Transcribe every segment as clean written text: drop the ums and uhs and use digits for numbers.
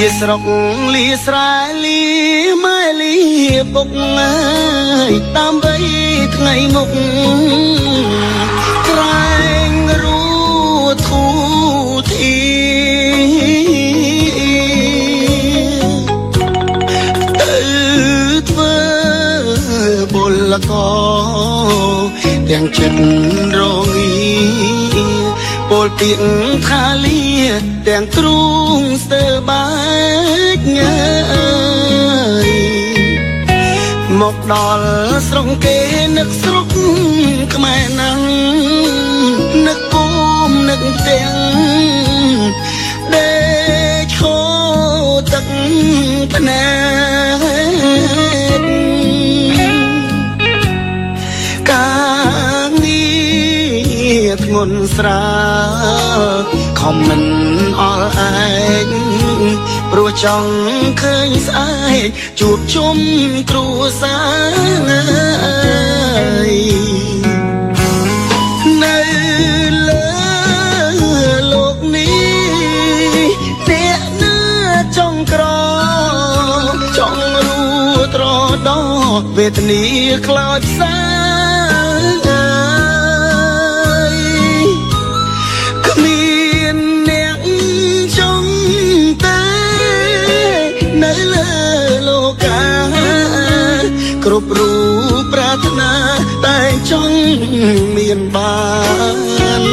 លាស្រុកលាស្រែលាម៉ែលាពុកអើយតាមវ័យថ្ងៃមុខក្រែងរួធូធីទៅធ្វើបុលកទាំងចិត្តរងាពលពីងថាលាទាំងទ្រូងស្ទើបាច់ងើយមកដល់ស្រុកគេនឹកស្រុកខ្មែរណាំងនឹកគុំនឹកទាំងដេកឈោទឹកភ្នែកការងារធ្ងន់ស្រាលខំមិនអល់ឯងព្រោះចង់ឃើញស្អែកជួបជុំគ្រួសារនៅលើលោកនេះអ្នកណាចង់ក្រចង់រួត្រដោវេទនាខ្លោចផ្សាគ្រប់រូបប្រាថ្នាតែចង់មានបាន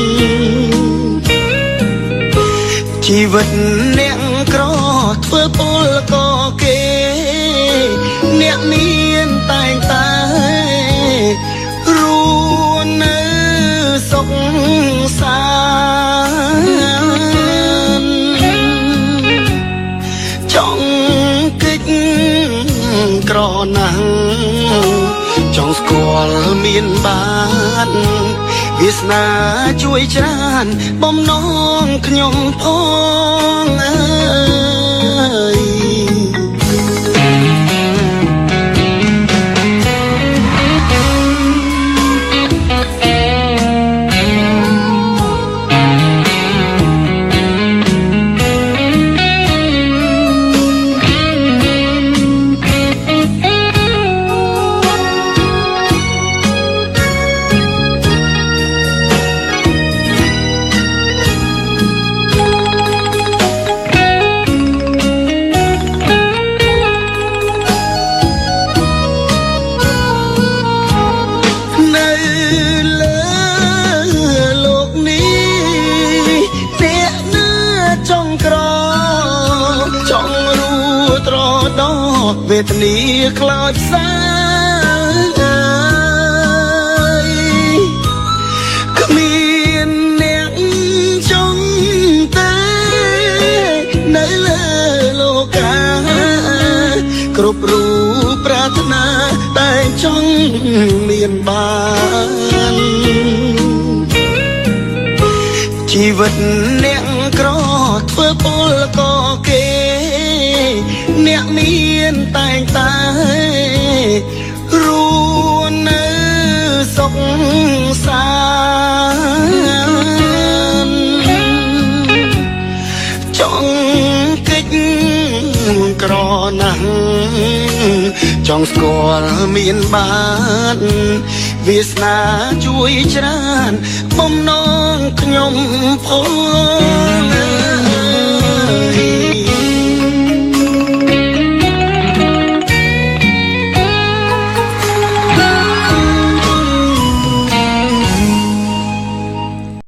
ជីវិតអ្នកក្រធ្វើពលក៏គេអ្នកមានតែងតែរួនៅសុខសាន្តចង់កិច្ចក្រណាស់ចង់ស្គាល់មានបានវាសនាជួយច្រើនបំណងខ្ញុំផងអើយវេទនាខ្លោចផ្សាគ្មានអ្នកចង់តែនៅលើលោកាគ្រប់រូបប្រាថ្នាតែចង់មានបានជីវិតអ្នកក្រធ្វើពលក៏គេអ្នកមានតែងតែរួនៅសុខសាន្តចង់កិច្ចក្រណាស់ចង់ស្គាល់មានបានវាសនាជួយច្រើនបំណងខ្ញុំផង